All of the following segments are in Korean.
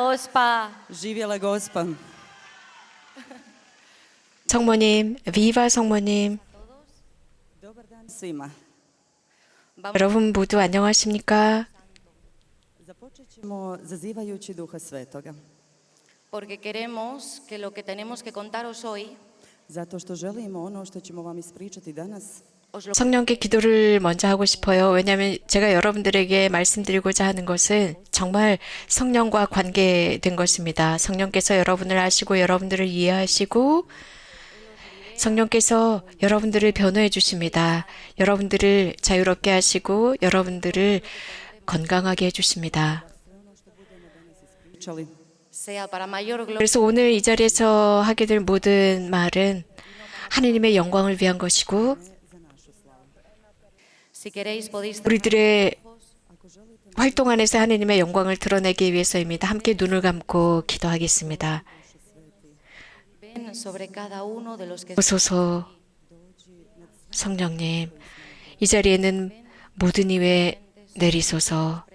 Gospa. Živjela Gospa. 성모님, 비바 성모님, Dobar dan svima. 여러분 모두 안녕하십니까? Započet ćemo zazivajući Duha Svetoga. Porque queremos que lo que tenemos que contaros hoy Zato što želimo ono što ćemo vam ispričati danas os lo 성령께 기도를 먼저 하고 싶어요. 왜냐하면 제가 여러분들에게 말씀드리고자 하는 것은 정말 성령과 관계된 것입니다. 성령께서 여러분을 아시고 여러분들을 이해하시고 성령께서 여러분들을 변호해 주십니다. 여러분들을 자유롭게 하시고 여러분들을 건강하게 해주십니다. pričali. sea para mayor gloria 그래서 오늘 이 자리에서 하게 될 모든 말은 하느님의 영광을 위한 것이고 si queréis podéis 우리들의 활동 안에서 하느님의 영광을 드러내기 위해서입니다. 함께 눈을 감고 기도하겠습니다. ven sobre cada uno de los que 오소서 성령님, 이 자리에는 모든 이에 내리소서.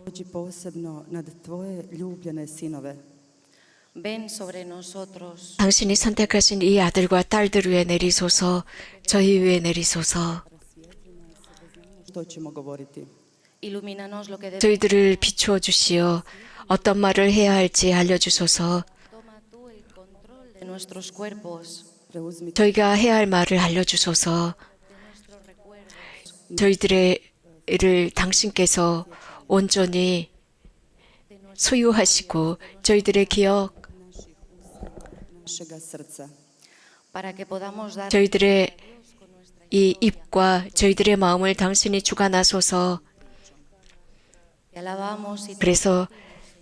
Dođi posebno nad tvoje ljubljene sinove. ven sobre nosotros 당신이 선택하신 이 아들과 딸들 위에 내리소서. 저희 위에 내리소서. Što ćemo govoriti? ilumínanos lo que debemos 저희들을 비추어 주시어 어떤 말을 해야 할지 알려주소서. toma tú el control de nuestros cuerpos Preuzmi 저희가 해야 할 말을 알려주소서. 저희들을 당신께서 온전히 소유하시고 저희들의 기억, našega srca. para que podamos dar 저희들의 이 입과 저희들의 마음을 당신이 주관하소서. te alabamos y te 그래서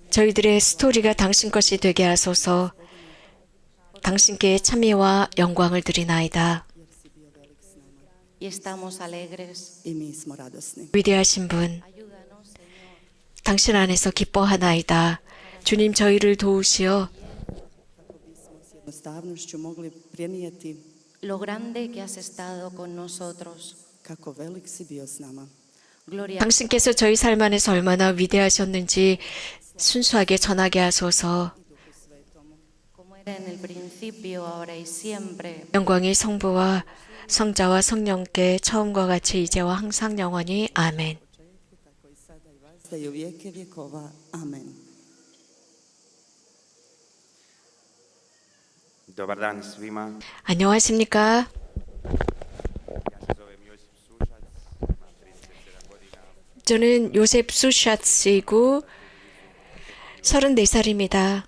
저희들의 스토리가 당신 것이 되게 하소서. 당신께 참여와 영광을 드리나이다. y estamos alegres I mi smo radosni. 위대하신 분, ayúdanos Señor 당신 안에서 기뻐하나이다. 주님, 저희를 도우시어 S jednostavnošću mogli prenijeti lo grande que has estado con nosotros. kako velik si bio s nama. Gloria 당신께서 저희 삶 안에서 얼마나 위대하셨는지 순수하게 전하게 하소서. como era en el principio, ahora y siempre, 영광이 성부와 성자와 성령께 처음과 같이 이제와 항상 영원히 아멘. Tako i sada i vas da i u vijeke vjekova. Amen. Dobar dan svima. 안녕하십니까? Ja se zovem Josip Sušac, imam 37 godina. 저는 요셉 수샤츠이고 34살입니다.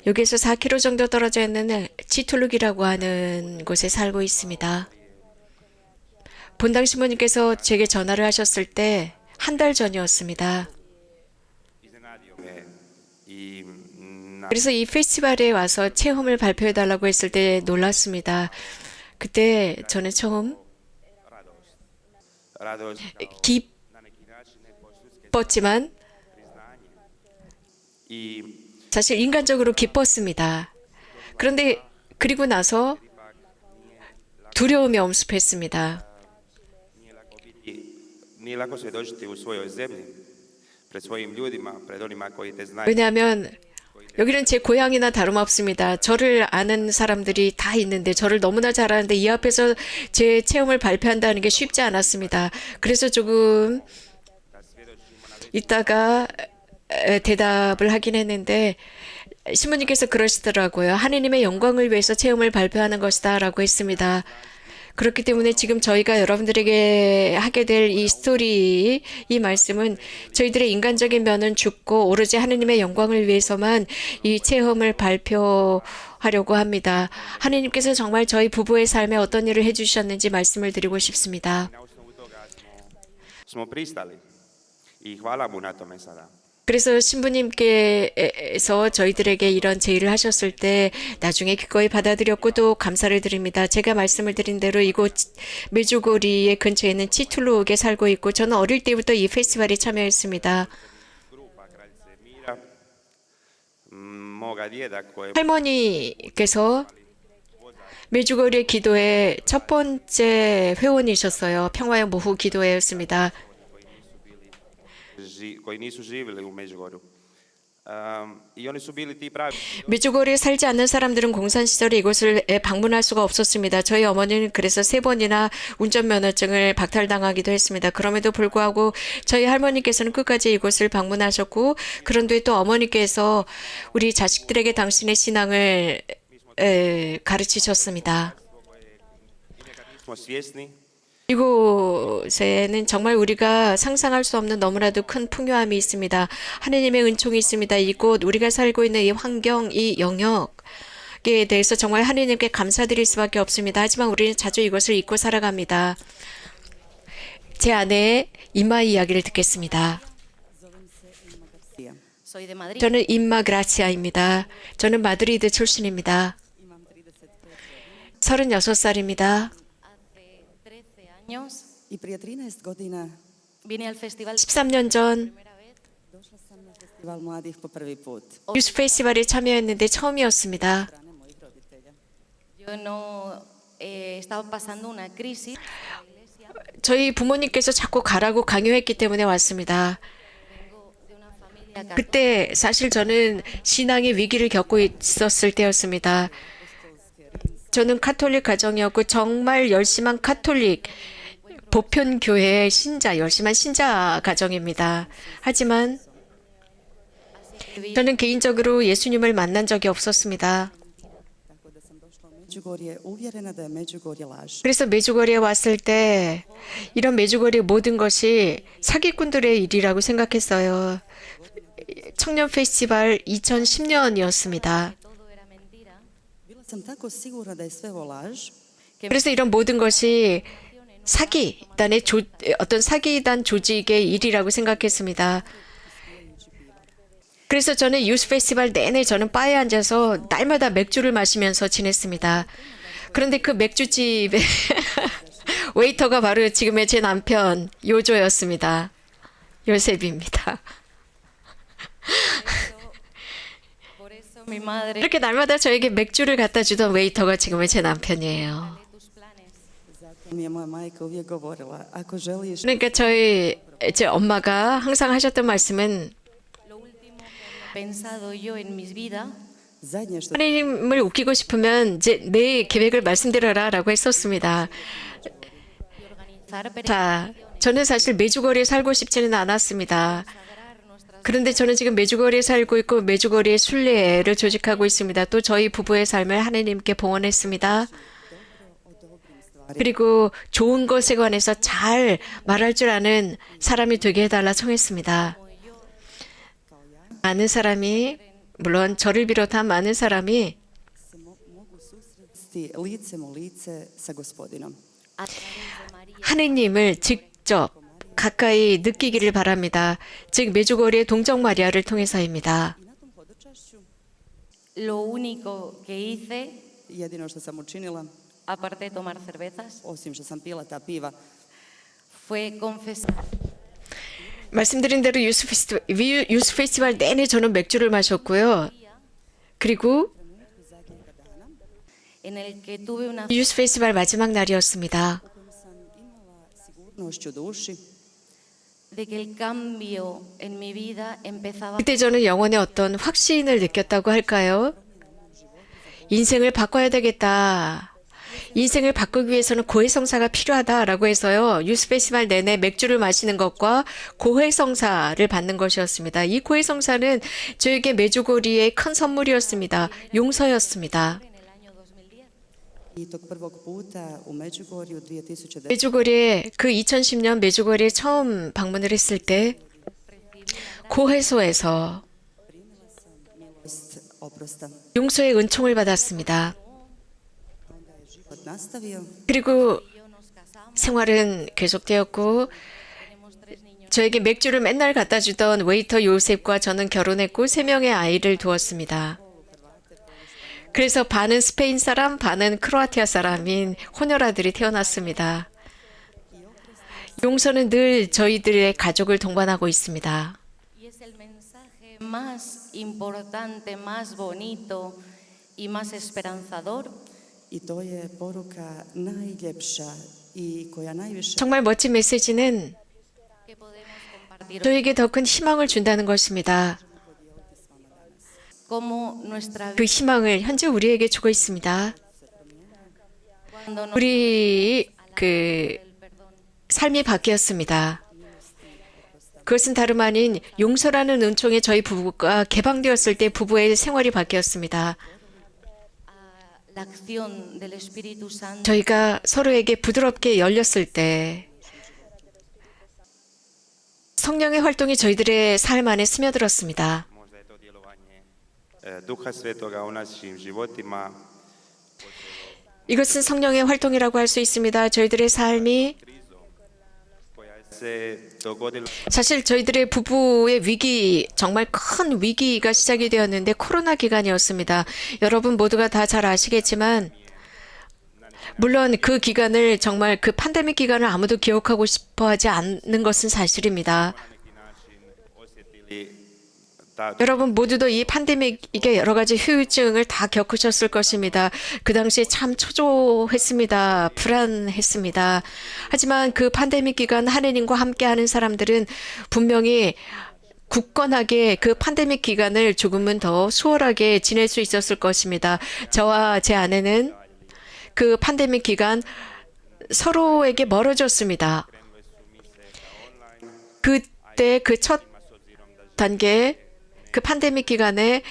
여기에서 4km 정도 떨어져 있는 치툴룩이라고 하는 곳에 살고 있습니다. 본당 신부님께서 제게 전화를 하셨을 때 한 달 전이었습니다. Iznenadio me i na 그래서 이 페스티벌에 와서 체험을 발표해달라고 했을 때 놀랐습니다. 그때 저는 처음 radost kao na neki način neko sudske 기뻤지만 priznanje. I 사실 인간적으로 기뻤습니다. 그런데 그리고 나서 두려움이 엄습했습니다. nije lako svjedočiti u svojoj zemlji, pred svojim ljudima, pred onima koji te znaju. 왜냐하면 여기는 제 고향이나 다름없습니다. 저를 아는 사람들이 다 있는데 저를 너무나 잘 아는데 이 앞에서 제 체험을 발표한다는 게 쉽지 않았습니다. 그래서 조금 이따가 대답을 하긴 했는데 신부님께서 그러시더라고요. 하느님의 영광을 위해서 체험을 발표하는 것이다 라고 했습니다. 그렇기 때문에 지금 저희가 여러분들에게 하게 될 이 스토리, 이 말씀은 저희들의 인간적인 면은 죽고 오로지 하느님의 영광을 위해서만 이 체험을 발표하려고 합니다. 하느님께서 정말 저희 부부의 삶에 어떤 일을 해주셨는지 말씀을 드리고 싶습니다. Na osnovu toga smo pristali i hvala mu na tome sada. 그래서 신부님께서 저희들에게 이런 제의를 하셨을 때 나중에 기꺼이 받아들였고 또 감사를 드립니다. 제가 말씀을 드린 대로 이곳 메주고리의 근처에 있는 치툴룩에 살고 있고 저는 어릴 때부터 이 페스티벌에 참여했습니다. Grupa Kraljice Mira, moga djeda koje 할머니께서 메주고리 기도회 첫 번째 회원이셨어요. 평화의 모후 기도회였습니다. koji nisu živjeli u Međugorju. I oni su bili ti pravi. 메주거리에 살지 않는 사람들은 공산 시절에 이곳을 방문할 수가 없었습니다. 저희 어머니는 그래서 3번이나 운전면허증을 박탈당하기도 했습니다. 그럼에도 불구하고 저희 할머니께서는 끝까지 이곳을 방문하셨고, 그런데 또 어머니께서 우리 자식들에게 당신의 신앙을 가르치셨습니다. Smo svjesni 이곳에는 정말 우리가 상상할 수 없는 너무나도 큰 풍요함이 있습니다. 하느님의 은총이 있습니다. 이곳 우리가 살고 있는 이 환경, 이 영역에 대해서 정말 하느님께 감사드릴 수밖에 없습니다. 하지만 우리는 자주 이것을 잊고 살아갑니다. 제 아내의 임마 이야기를 듣겠습니다. Soy de Madrid. 저는 임마 그라치아입니다. 저는 마드리드 출신입니다. 36살입니다. Hace 13 años I prije 13 godina vine al festival 13년 전 primera vez. došla sam na festival mladih po prvi put. 유스 페스티벌에 참여했는데 처음이었습니다. Strane mojih roditelja. Yo no estaba pasando una crisis en la iglesia. 저희 부모님께서 자꾸 가라고 강요했기 때문에 왔습니다. Vengo de una familia católica. 그때 사실 저는 신앙의 위기를 겪고 있었을 때였습니다. 저는 카톨릭 가정이었고 정말 열심한 카톨릭 보편교회의 신자, 열심한 신자 가정입니다. 하지만 저는 개인적으로 예수님을 만난 적이 없었습니다. Tako da sam došla u Međugorje uvjerena da je Međugorje laž. 그래서 메주거리에 왔을 때 이런 메주거리의 모든 것이 사기꾼들의 일이라고 생각했어요. 청년 페스티벌 2010년이었습니다. Todo era mentira. Bila sam tako sigurna da je sve ovo laž. 그래서 이런 모든 것이 어떤 사기단 조직의 일이라고 생각했습니다. 그래서 저는 유스 페스티벌 내내 저는 바에 앉아서 날마다 맥주를 마시면서 지냈습니다. 그런데 그 맥주집의 웨이터가 바로 지금의 제 남편 요조였습니다. 요셉입니다. Por eso mi madre 이렇게 날마다 저에게 맥주를 갖다 주던 웨이터가 지금의 제 남편이에요. de tus planes. Zato mi je moja majka uvijek govorila, ako želiš 그러니까 제 엄마가 항상 하셨던 말씀은 Lo último que había pensado yo en mi vida zadnje što 하나님을 웃기고 싶으면 내 계획을 말씀드려라라고 했었습니다. y organizar 자, 저는 사실 메주거리에 살고 싶지는 않았습니다. consagrar nuestras 그런데 저는 지금 메주거리에 살고 있고 메주거리에 순례를 조직하고 있습니다. 또 저희 부부의 삶을 하나님께 봉헌했습니다. 그리고 좋은 것에 관해서 잘 말할 줄 아는 사람이 되게 해달라 청했습니다. 많은 사람이, 물론 저를 비롯한 많은 사람이 se mogu susresti licem u lice sa gospodinom. a través de María. 하느님을 직접 가까이 느끼기를 바랍니다. 즉 메주거리의 동정 마리아를 통해서입니다. I na tom hodočašću Lo único que hice, jedino što sam učinila, aparte de tomar cervezas, osim što sam pila ta piva, fue confesar 말씀드린 대로 유스 페스티벌 내내 저는 맥주를 마셨고요. 그리고 en el que tuve una 유스 페스티벌 마지막 날이었습니다. kojom sam imala sigurnošću u duši de que el cambio en mi vida empezaba 그때 저는 영혼의 어떤 확신을 느꼈다고 할까요? 인생을 바꿔야 되겠다. 인생을 바꾸기 위해서는 고해성사가 필요하다라고 해서요. 유스 페스티벌 내내 맥주를 마시는 것과 고해성사를 받는 것이었습니다. 이 고해성사는 저에게 메주거리의 큰 선물이었습니다. 용서였습니다. en el año 2010. i tog prvog puta u Međugorju 2010. 메주거리에 그 2010년 메주거리에 처음 방문을 했을 때 고해소에서 milost oprosta. 용서의 은총을 받았습니다. Onda je život nastavio. 그리고 Yo nos casamos, 생활은 계속되었고 tenemos 3 niños. 저에게 맥주를 맨날 갖다 주던 웨이터 요셉과 저는 결혼했고 3명의 아이를 두었습니다. 그래서 반은 스페인 사람, 반은 크로아티아 사람인 혼혈아들이 태어났습니다. 용서는 늘 저희들의 가족을 동반하고 있습니다. Y es el mensaje más importante, más bonito y más esperanzador I to je poruka najljepša i koja najviše 정말 멋진 메시지는 que podemos compartir. 저에게 더 큰 희망을 준다는 것입니다. cómo nuestra 그 vida 희망을 현재 우리에게 주고 있습니다. cuando nos 우리 그 삶이 바뀌었습니다. 그것은 다름 아닌 용서라는 은총에 저희 부부가 개방되었을 때 부부의 생활이 바뀌었습니다. la acción del Espíritu Santo 저희가 서로에게 부드럽게 열렸을 때 성령의 활동이 저희들의 삶 안에 스며들었습니다. Možda je to djelovanje Duha Svetoga u našim životima, 이것은 성령의 활동이라고 할 수 있습니다. 저희들의 삶이 koja se dogodila 사실 저희들의 부부의 위기, 정말 큰 위기가 시작이 되었는데 코로나 기간이었습니다. 여러분 모두가 다 잘 아시겠지만 물론 그 기간을 정말 그 팬데믹 기간을 아무도 기억하고 싶어 하지 않는 것은 사실입니다. na neki način osjetili ta 여러분 모두도 이 팬데믹의 여러 가지 후유증을 다 겪으셨을 것입니다. 그 당시에 참 초조했습니다. 불안했습니다. 하지만 그 팬데믹 기간 하느님과 함께하는 사람들은 분명히 굳건하게 그 팬데믹 기간을 조금은 더 수월하게 지낼 수 있었을 것입니다. 저와 제 아내는 그 팬데믹 기간 서로에게 멀어졌습니다. 그때 그 첫 단계 그 팬데믹 기간에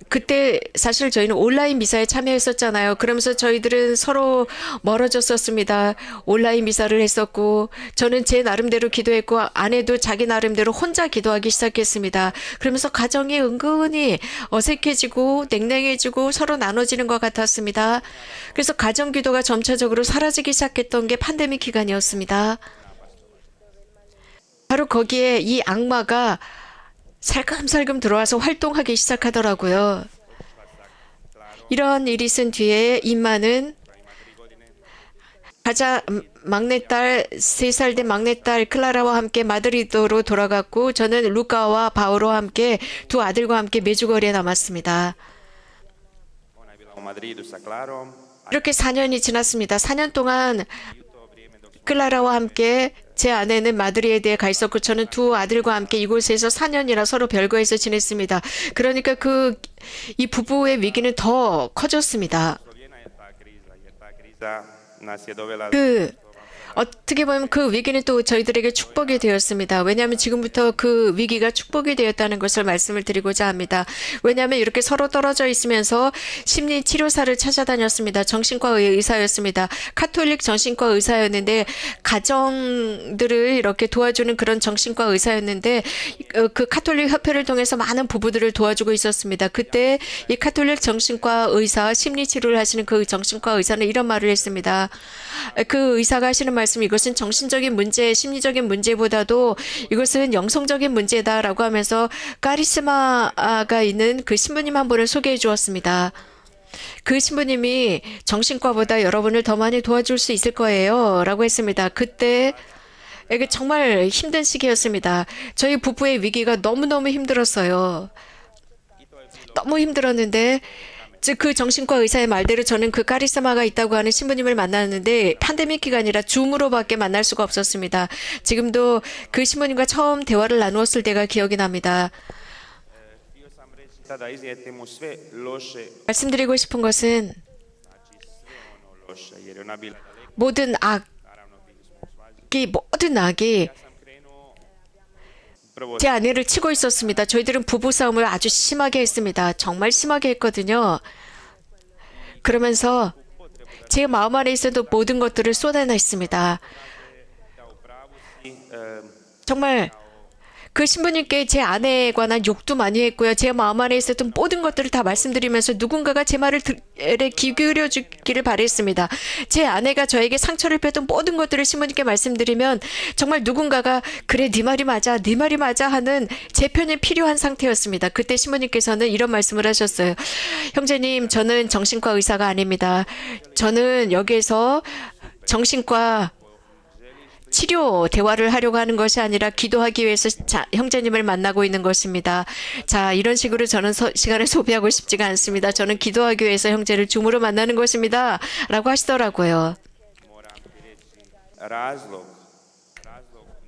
그때 사실 저희는 온라인 미사에 참여했었잖아요. 그러면서 저희들은 서로 멀어졌었습니다. 온라인 미사를 했었고 저는 제 나름대로 기도했고 아내도 자기 나름대로 혼자 기도하기 시작했습니다. 그러면서 가정이 은근히 어색해지고 냉랭해지고 서로 나눠지는 것 같았습니다. 그래서 가정 기도가 점차적으로 사라지기 시작했던 게 팬데믹 기간이었습니다. 바로 거기에 이 악마가 살금살금 들어와서 활동하기 시작하더라고요. 이런 일이 있은 뒤에 임마는 가장 막내딸 3살 된 막내딸 클라라와 함께 마드리드로 돌아갔고 저는 루카와 바오로와 함께 두 아들과 함께 메주거리에 남았습니다. ona je bila u Madridu sa Klarom, 이렇게 4년이 지났습니다. 4년 동안 클라라와 함께 제 아내는 마드리드에 가 있었고 저는 두 아들과 함께 이곳에서 4년이나 서로 별거해서 지냈습니다. 그러니까 이 부부의 위기는 더 커졌습니다. oslovljena je ta kriza, jer ta kriza nas je dovela 어떻게 보면 그 위기는 또 저희들에게 축복이 되었습니다. 왜냐하면 지금부터 그 위기가 축복이 되었다는 것을 말씀을 드리고자 합니다. 왜냐하면 이렇게 서로 떨어져 있으면서 심리 치료사를 찾아다녔습니다. 정신과 의사였습니다. 카톨릭 정신과 의사였는데 가정들을 이렇게 도와주는 그런 정신과 의사였는데 그 카톨릭 협회를 통해서 많은 부부들을 도와주고 있었습니다. 그때 이 카톨릭 정신과 의사, 심리 치료를 하시는 그 정신과 의사는 이런 말을 했습니다. 그 의사가 하시는 말씀 이것은 정신적인 문제, 심리적인 문제보다도 이것은 영성적인 문제다라고 하면서 카리스마가 있는 그 신부님 한 분을 소개해 주었습니다. 그 신부님이 정신과보다 여러분을 더 많이 도와줄 수 있을 거예요 라고 했습니다. 그때 이게 정말 힘든 시기였습니다. 저희 부부의 위기가 너무너무 힘들었어요. 너무 힘들었는데 즉 그 정신과 의사의 말대로 저는 그 카리스마가 있다고 하는 신부님을 만났는데 팬데믹 기간이라 줌으로밖에 만날 수가 없었습니다. 지금도 그 신부님과 처음 대화를 나누었을 때가 기억이 납니다. htio sam reći tada iznijeti mu sve loše, 말씀드리고 싶은 것은 loše, jer je ona bila daleko, 모든 악이 prvo 제 아내를 치고 있었습니다. 저희들은 부부 싸움을 아주 심하게 했습니다. 정말 심하게 했거든요. 그러면서 제 마음 안에 있어도 모든 것들을 쏟아냈습니다. 정말 그 신부님께 제 아내에 관한 욕도 많이 했고요. 제 마음 안에 있었던 모든 것들을 다 말씀드리면서 누군가가 제 말을 귀 기울여 주기를 바랬습니다. 제 아내가 저에게 상처를 뺐던 모든 것들을 신부님께 말씀드리면 정말 누군가가 그래 네 말이 맞아 네 말이 맞아 하는 제 편이 필요한 상태였습니다. 그때 신부님께서는 이런 말씀을 하셨어요. 형제님 저는 정신과 의사가 아닙니다. 저는 여기에서 정신과 치료 대화를 하려고 하는 것이 아니라 기도하기 위해서 형제님을 만나고 있는 것입니다. 자, 이런 식으로 저는 시간을 소비하고 싶지가 않습니다. 저는 기도하기 위해서 형제를 줌으로 만나는 것입니다. 라고 하시더라고요. moram ti reći razlog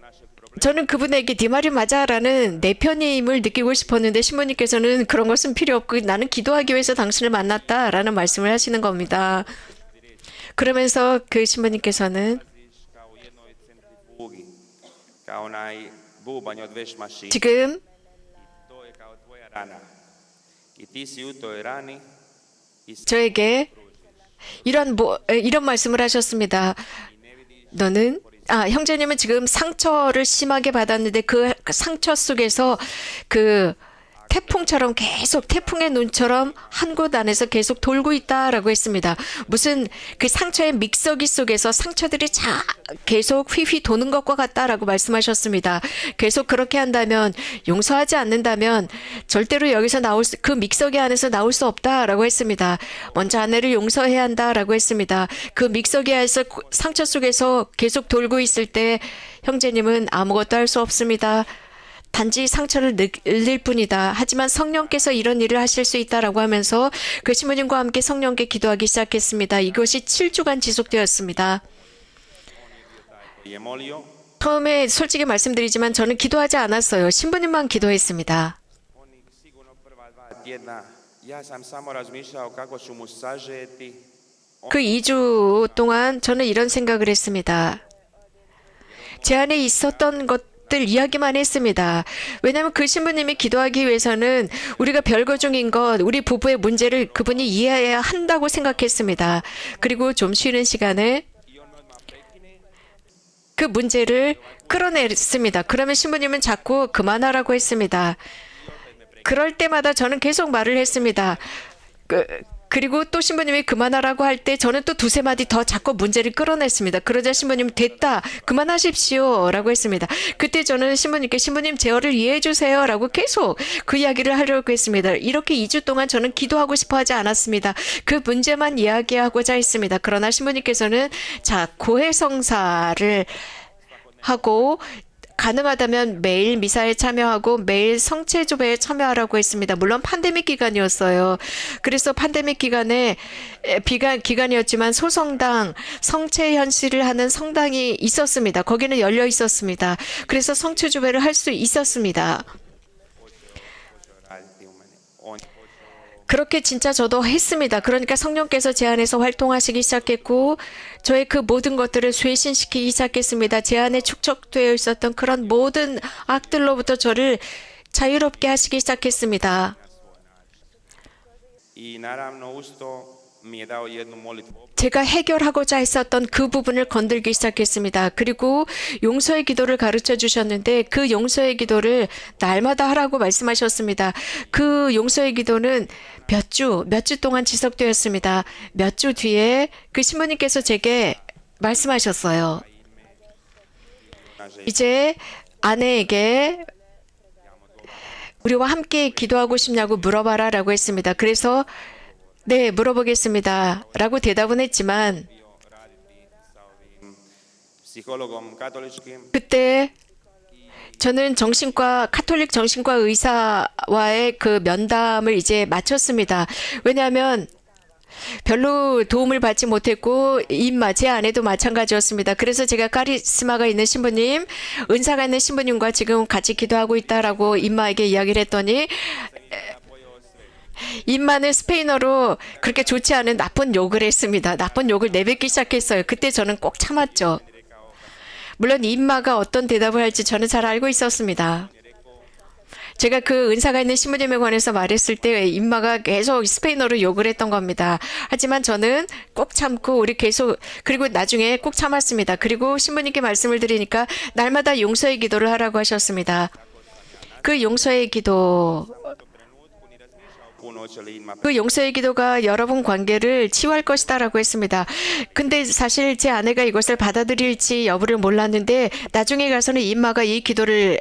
našeg problema 저는 그분에게 네 말이 맞아라는 내 편임을 느끼고 싶었는데 신부님께서는 그런 것은 필요 없고 나는 기도하기 위해서 당신을 만났다라는 말씀을 하시는 겁니다. 그러면서 그 신부님께서는 kao u jednoj centrifugi, kao onaj bubanj od veš mašine. 지금 To je kao tvoja rana. I ti si u toj rani i 저에게 이런 말씀을 하셨습니다. 너는 형제님은 지금 상처를 심하게 받았는데 그 상처 속에서 그 태풍처럼 계속 태풍의 눈처럼 한 곳 안에서 계속 돌고 있다라고 했습니다. 무슨 그 상처의 믹서기 속에서 상처들이 계속 휘휘 도는 것과 같다라고 말씀하셨습니다. 계속 그렇게 한다면 용서하지 않는다면 절대로 여기서 그 믹서기 안에서 나올 수 없다라고 했습니다. 먼저 아내를 용서해야 한다라고 했습니다. 그 믹서기 안에서 상처 속에서 계속 돌고 있을 때 형제님은 아무것도 할 수 없습니다. 단지 상처를 늘릴 뿐이다. 하지만 성령께서 이런 일을 하실 수 있다라고 하면서 그 신부님과 함께 성령께 기도하기 시작했습니다. 이것이 7주간 지속되었습니다. je molio. 처음에 솔직히 말씀드리지만 저는 기도하지 않았어요. 신부님만 기도했습니다. Oni sigurno prva 2 tjedna, ja sam samo razmišljao kako ću mu sažeti. 그 2주 동안 저는 이런 생각을 했습니다. 제 안에 있었던 것들 이야기만 했습니다. 왜냐하면 그 신부님이 기도하기 위해서는 우리가 별거 중인 것, 우리 부부의 문제를 그분이 이해해야 한다고 생각했습니다. 그리고 좀 쉬는 시간에 그 문제를 끌어냈습니다. 그러면 신부님은 자꾸 그만하라고 했습니다. 그럴 때마다 저는 계속 말을 했습니다. 그리고 또 신부님이 그만하라고 할 때 저는 또 2-3마디 더 자꾸 문제를 끌어냈습니다. 그러자 신부님은 됐다. 그만하십시오. 라고 했습니다. 그때 저는 신부님께 신부님 제어를 이해해 주세요. 라고 계속 그 이야기를 하려고 했습니다. 이렇게 2주 동안 저는 기도하고 싶어 하지 않았습니다. 그 문제만 이야기하고자 했습니다. 그러나 신부님께서는 고해성사를 하고 가능하다면 매일 미사에 참여하고 매일 성체조배에 참여하라고 했습니다. 물론 팬데믹 기간이었어요. 그래서 팬데믹 기간이었지만 소성당, 성체 현실을 하는 성당이 있었습니다. 거기는 열려 있었습니다. 그래서 성체조배를 할 수 있었습니다. 그렇게 진짜 저도 했습니다. 그러니까 성령께서 제 안에서 활동하시기 시작했고 저의 그 모든 것들을 쇄신시키기 시작했습니다. 제 안에 축적되어 있었던 그런 모든 악들로부터 저를 자유롭게 하시기 시작했습니다. I naravno uz to mi je dao jednu molitvu. 제가 해결하고자 했었던 그 부분을 건들기 시작했습니다. 그리고 용서의 기도를 가르쳐 주셨는데 그 용서의 기도를 날마다 하라고 말씀하셨습니다. 그 용서의 기도는 몇 주 동안 지속되었습니다. 몇 주 뒤에 그 신부님께서 제게 말씀하셨어요. 이제 아내에게 우리와 함께 기도하고 싶냐고 물어봐라 라고 했습니다. 그래서 네, 물어보겠습니다. 라고 대답은 했지만 Psihologom katoličkim 그때 저는 카톨릭 정신과 의사와의 그 면담을 이제 마쳤습니다. 왜냐하면 별로 도움을 받지 못했고 제 아내도 마찬가지였습니다. 그래서 제가 카리스마가 있는 신부님, 은사가 있는 신부님과 지금 같이 기도하고 있다라고 임마에게 이야기를 했더니 임마는 스페인어로 그렇게 좋지 않은 나쁜 욕을 했습니다. 나쁜 욕을 내뱉기 시작했어요. 그때 저는 꼭 참았죠. 물론 임마가 어떤 대답을 할지 저는 잘 알고 있었습니다. 제가 그 은사가 있는 신부님에 관해서 말했을 때 임마가 계속 스페인어로 욕을 했던 겁니다. 하지만 저는 꼭 참고 그리고 나중에 꼭 참았습니다. 그리고 신부님께 말씀을 드리니까 날마다 용서의 기도를 하라고 하셨습니다. 그 용서의 기도가 여러분 관계를 치유할 것이다라고 했습니다. 근데 사실 제 아내가 이것을 받아들일지 여부를 몰랐는데 나중에 가서는 임마가 이 기도를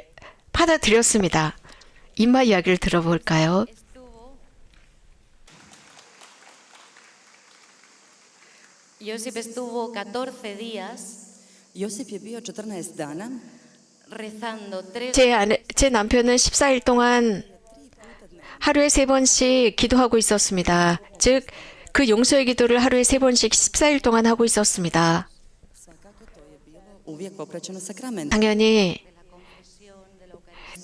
받아들였습니다. 임마 이야기를 들어볼까요? Josip estuvo 14 días Josip je bio 14 dana rezando 제 남편은 14일 동안 하루에 3번씩 기도하고 있었습니다. 즉, 그 용서의 기도를 하루에 3번씩 14일 동안 하고 있었습니다. uvijek popraćeno sakramentom. 당연히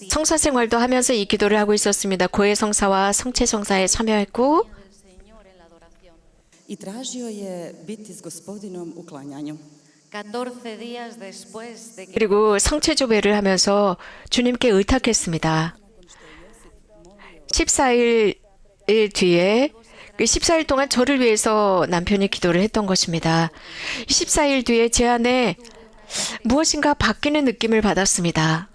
성사 생활도 하면서 이 기도를 하고 있었습니다. 고해 성사와 성체 성사에 참여했고 del Señor en la adoración. I tražio je biti s Gospodinom u klanjanju. 14 días después de que 그리고 성체 조배를 하면서 주님께 의탁했습니다. 14일 뒤에 그 14일 동안 저를 위해서 남편이 기도를 했던 것입니다. 14일 뒤에 제 안에 무엇인가 바뀌는 느낌을 받았습니다.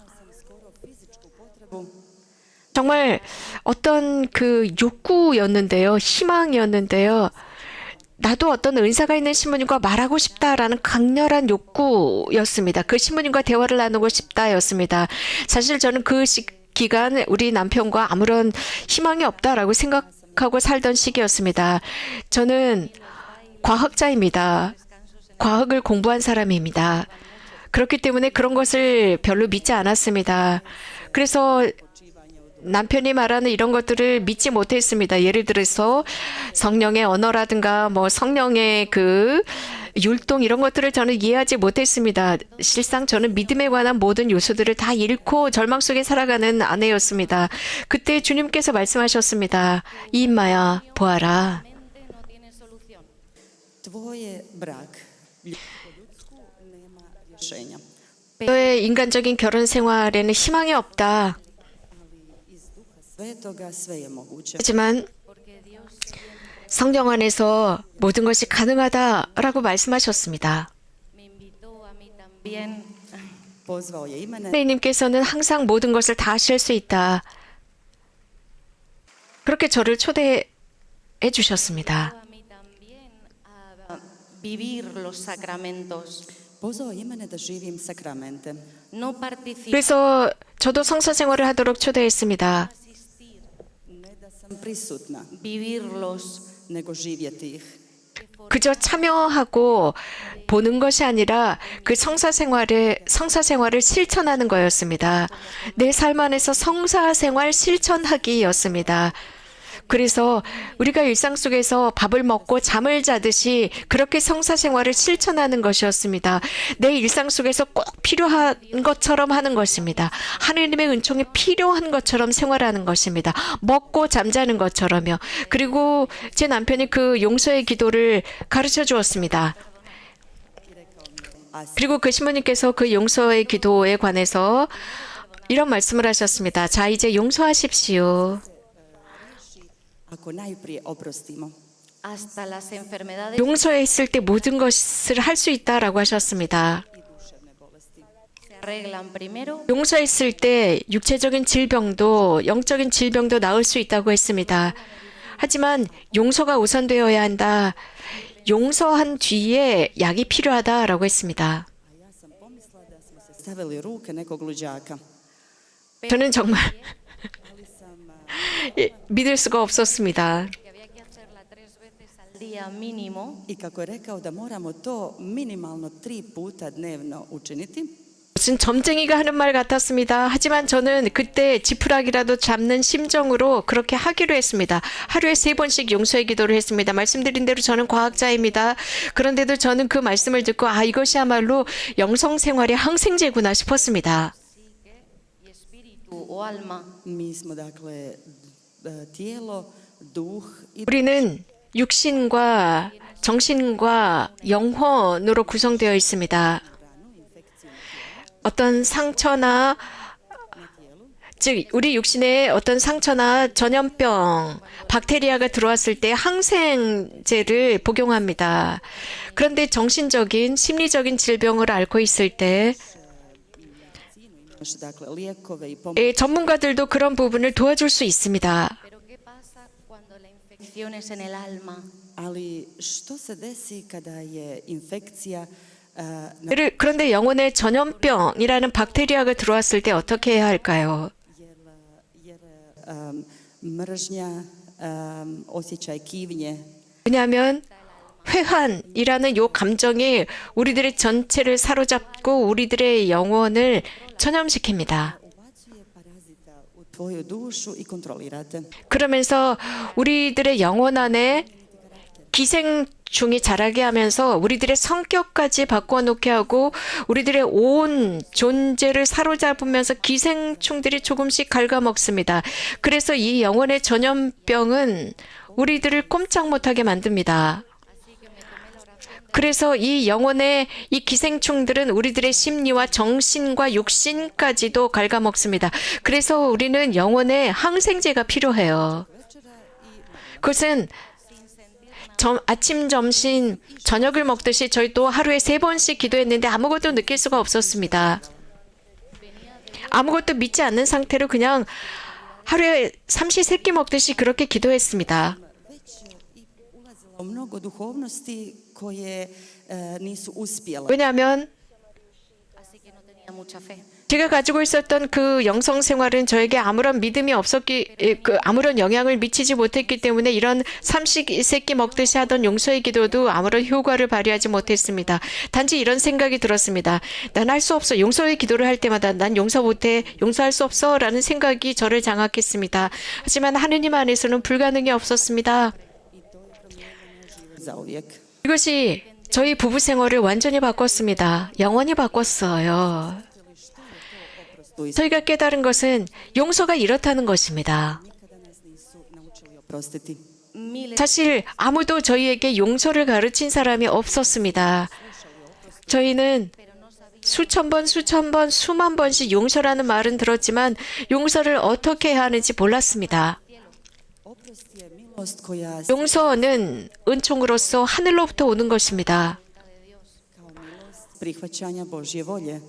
정말 어떤 그 욕구였는데요. 희망이었는데요. 나도 어떤 은사가 있는 신부님과 말하고 싶다라는 강렬한 욕구였습니다. 그 신부님과 대화를 나누고 싶다였습니다. 사실 저는 그 기간 우리 남편과 아무런 희망이 없다라고 생각하고 살던 시기였습니다. 저는 과학자입니다. 과학을 공부한 사람입니다. 그렇기 때문에 그런 것을 별로 믿지 않았습니다. 그래서 남편이 말하는 이런 것들을 믿지 못했습니다. 예를 들어서 성령의 언어라든가 뭐 성령의 그 율동 이런 것들을 저는 이해하지 못했습니다. 실상 저는 믿음에 관한 모든 요소들을 다 잃고 절망 속에 살아가는 아내였습니다. 그때 주님께서 말씀하셨습니다. 이 인마야 보아라. mente no tiene solución. Tvoj brak ljudsku nema rješenja. 너의 인간적인 결혼 생활에는 희망이 없다. Svetoga sve je moguće. 하지만 Porque Dios 성령 안에서 모든 것이 가능하다라고 말씀하셨습니다. me invitó a mí también Pozvao je i mene 하나님께서는 항상 모든 것을 다 하실 수 있다. 그렇게 저를 초대해 주셨습니다. a mí también a vivir los sacramentos. pozvao je i mene da živim sakramente. No participar, 그래서 저도 성사 생활을 하도록 초대했습니다. asistir, Ne da sam prisutna, vivirlos. nego živjeti ih. 그저 참여하고 보는 것이 아니라 그 성사 생활을 실천하는 거였습니다. 내 삶 안에서 성사 생활 실천하기였습니다. 그래서 우리가 일상 속에서 밥을 먹고 잠을 자듯이 그렇게 성사 생활을 실천하는 것이었습니다. 내 일상 속에서 꼭 필요한 것처럼 하는 것입니다. 하느님의 은총이 필요한 것처럼 생활하는 것입니다. 먹고 잠자는 것처럼요. 그리고 제 남편이 그 용서의 기도를 가르쳐 주었습니다. 그리고 그 신부님께서 그 용서의 기도에 관해서 이런 말씀을 하셨습니다. 자, 이제 용서하십시오. Ako najprije oprostimo. Hasta las enfermedades 용서했을 때 모든 것을 할 수 있다라고 하셨습니다. se arreglan primero 용서했을 때 육체적인 질병도 영적인 질병도 나을 수 있다고 했습니다. 하지만 용서가 우선되어야 한다. 용서한 뒤에 약이 필요하다라고 했습니다. A ja sam pomislila da smo se stavili u ruke nekog luđaka. 저는 정말 믿을 수가 없었습니다. que había que hacerla 3 veces al día mínimo. I kako je rekao da moramo to minimalno 3 puta dnevno učiniti, 무슨 점쟁이가 하는 말 같았습니다. 하지만 저는 그때 지푸라기라도 잡는 심정으로 그렇게 하기로 했습니다. 하루에 3번씩 용서의 기도를 했습니다. 말씀드린 대로 저는 과학자입니다. 그런데도 저는 그 말씀을 듣고 이것이야말로 영성 생활의 항생제구나 싶었습니다. Psique y espíritu o alma. mi smo dakle tijelo, duh i 우리는 육신과 정신과 영혼으로 구성되어 있습니다. 어떤 상처나 즉 우리 육신에 어떤 상처나 전염병, 박테리아가 들어왔을 때 항생제를 복용합니다. 그런데 정신적인, 심리적인 질병을 앓고 있을 때 imaš dakle lijekove i pomoć. 전문가들도 그런 부분을 도와줄 수 있습니다. Pero ¿qué pasa cuando la infección es en el alma? Ali što se desi kada je infekcija 그런데 영혼에 전염병이라는 박테리아가 들어왔을 때 어떻게 해야 할까요? jer mržnja, osjećaj krivnje, 왜냐하면 회한이라는 요 감정이 우리들의 전체를 사로잡고 우리들의 영혼을 전염시킵니다. ubacuje parazita u tvoju dušu i kontrolirate. 그러면서 우리들의 영혼 안에 기생충이 자라게 하면서 우리들의 성격까지 바꿔놓게 하고 우리들의 온 존재를 사로잡으면서 기생충들이 조금씩 갉아먹습니다. 그래서 이 영혼의 전염병은 우리들을 꼼짝 못하게 만듭니다. 그래서 이 영혼의 이 기생충들은 우리들의 심리와 정신과 육신까지도 갉아먹습니다. 그래서 우리는 영혼의 항생제가 필요해요. 그것은 아침, 점심, 저녁을 먹듯이 저희도 하루에 3번씩 기도했는데 아무것도 느낄 수가 없었습니다. 아무것도 믿지 않는 상태로 그냥 하루에 삼시세끼 먹듯이 그렇게 기도했습니다. Mnogo duhovnosti koje nisu uspjele. 왜냐하면 así que no tenía mucha fe. 제가 가지고 있었던 그 영성 생활은 저에게 아무런 믿음이 아무런 영향을 미치지 못했기 때문에 이런 삼시세끼 먹듯이 하던 용서의 기도도 아무런 효과를 발휘하지 못했습니다. 단지 이런 생각이 들었습니다. 난 할 수 없어. 용서의 기도를 할 때마다 난 용서 못해. 용서할 수 없어. 라는 생각이 저를 장악했습니다. 하지만 하느님 안에서는 불가능이 없었습니다. Zauvijek. 이것이 저희 부부 생활을 완전히 바꿨습니다. 영원히 바꿨어요. 저희가 깨달은 것은 용서가 이렇다는 것입니다. Prostiti. Miles 사실 아무도 저희에게 용서를 가르친 사람이 없었습니다. 저희는 수천 번, 수만 번씩 용서라는 말은 들었지만 용서를 어떻게 해야 하는지 몰랐습니다. Oprost je milost koja 용서는 은총으로서 하늘로부터 오는 것입니다. kao milost prihvaćanja Božje volje.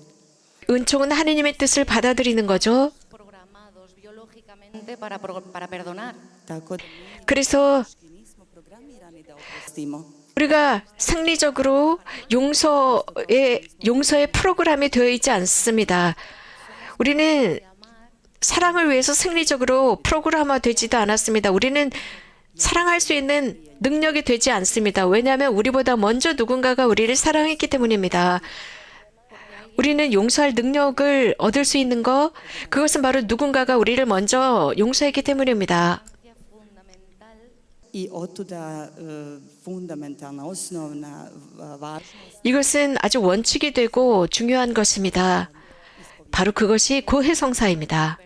은총은 하느님의 뜻을 받아들이는 거죠. programados biológicamente para perdonar. Tako da 그래서 mi nismo programirani da oprostimo. 우리가 생리적으로 용서의 프로그램이 되어 있지 않습니다. 우리는 사랑을 위해서 생리적으로 프로그램화 되지도 않았습니다. 우리는 사랑할 수 있는 능력이 되지 않습니다. 왜냐하면 우리보다 먼저 누군가가 우리를 사랑했기 때문입니다. 우리는 용서할 능력을 얻을 수 있는 것, 그것은 바로 누군가가 우리를 먼저 용서했기 때문입니다. Fundamental I otuda fundamentalna, osnovna važnost 이것은 아주 원칙이 되고 중요한 것입니다. 바로 그것이 고해성사입니다.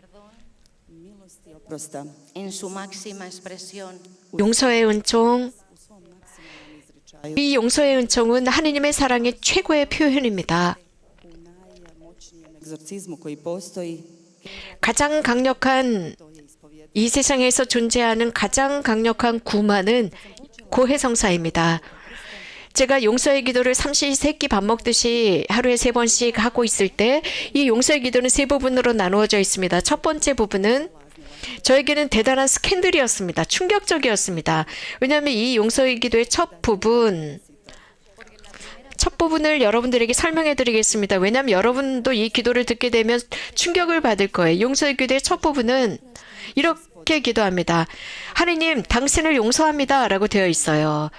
milosti i oprosta. en su máxima expresión. 용서의 은총, 이 용서의 은총은 하느님의 사랑의 최고의 표현입니다. U najmoćnijem egzorcizmu koji postoji, 가장 강력한 to je ispovjedanje. 이 세상에서 존재하는 가장 강력한 구마는 고해성사입니다. 제가 용서의 기도를 삼시세끼 밥 먹듯이 하루에 3번씩 하고 있을 때 이 용서의 기도는 3부분으로 나누어져 있습니다. 첫 번째 부분은 저에게는 대단한 스캔들이었습니다. 충격적이었습니다. 왜냐하면 이 용서의 기도의 첫 부분을 여러분들에게 설명해 드리겠습니다. 왜냐하면 여러분도 이 기도를 듣게 되면 충격을 받을 거예요. 용서의 기도의 첫 부분은 이렇게 기도합니다. 하느님, 당신을 용서합니다. 라고 되어 있어요.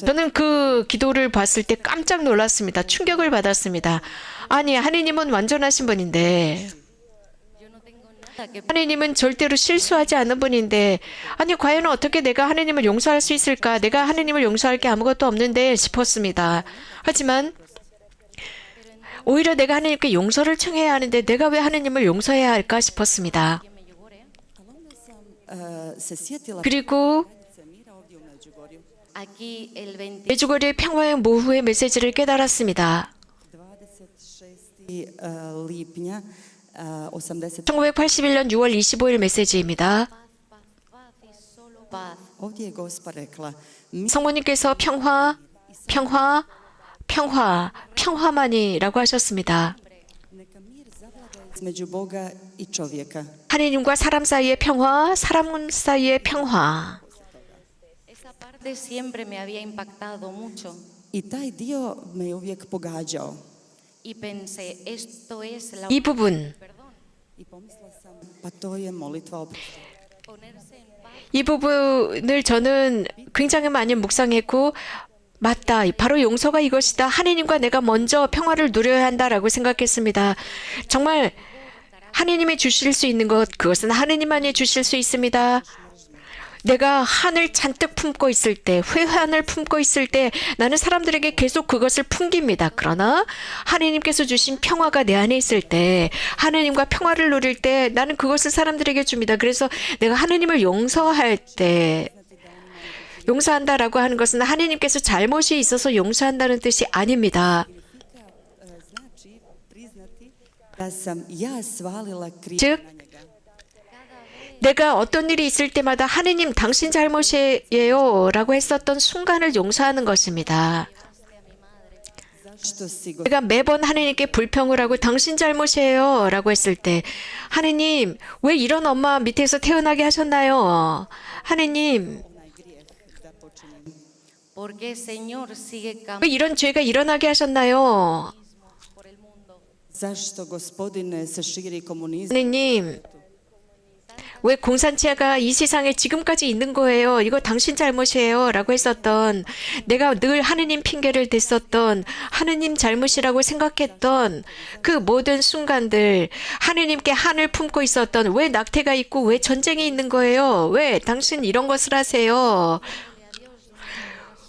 저는 그 기도를 봤을 때 깜짝 놀랐습니다. 충격을 받았습니다. 아니, 하느님은 완전하신 분인데, 하느님은 절대로 실수하지 않는 분인데, 아니 과연 어떻게 내가 하느님을 용서할 수 있을까? 내가 하느님을 용서할 게 아무것도 없는데 싶었습니다. 하지만 오히려 내가 하느님께 용서를 청해야 하는데 내가 왜 하느님을 용서해야 할까 싶었습니다. Se sjetila 그리고 mira ovdje u Međugorju. Aquí el 20 메주거리의 평화의 모후의 메시지를 깨달았습니다. 26. lipnja 80. 1981년 6월 25일 메시지입니다. paz y solo paz. Ovdje je Gospa rekla, 성모님께서 평화만이라고 하셨습니다. neka mir zavlada između Boga i čovjeka. 하느님과 사람 사이의 평화, 사람 사이의 평화. Esa parte siempre me había impactado mucho I taj dio me je uvijek pogađao. y pensé, esto es la 이 부분, perdón, I pomislila sam, pa to je molitva oprosta. ponerse en paz. 이 부분을 저는 굉장히 많이 묵상했고, 맞다. 바로 용서가 이것이다. 하느님과 내가 먼저 평화를 누려야 한다라고 생각했습니다. 정말 하느님이 주실 수 있는 것, 그것은 하느님만이 주실 수 있습니다. 내가 한을 잔뜩 품고 있을 때, 회한을 품고 있을 때 나는 사람들에게 계속 그것을 풍깁니다. 그러나 하나님께서 주신 평화가 내 안에 있을 때, 하나님과 평화를 누릴 때 나는 그것을 사람들에게 줍니다. 그래서 내가 하나님을 용서할 때, 용서한다라고 하는 것은 하나님께서 잘못이 있어서 용서한다는 뜻이 아닙니다. Znači priznati da sam ja svalila kriv 즉, na njega. 내가 어떤 일이 있을 때마다 하느님 당신 잘못이에요 라고 했었던 순간을 용서하는 것입니다. Zašto si 내가 매번 하느님께 불평을 하고 당신 잘못이에요 라고 했을 때 하느님 왜 이런 엄마 밑에서 태어나게 하셨나요? 하느님 Porque Señor sigue 왜 이런 죄가 일어나게 하셨나요? por el mundo. zašto gospodine se širi komunizam? 하느님 왜 공산체가 이 세상에 지금까지 있는 거예요? 이거 당신 잘못이에요 라고 했었던 내가 늘 하느님 핑계를 댔었던 하느님 잘못이라고 생각했던 그 모든 순간들 하느님께 한을 품고 있었던 왜 낙태가 있고 왜 전쟁이 있는 거예요? 왜 당신 이런 것을 하세요?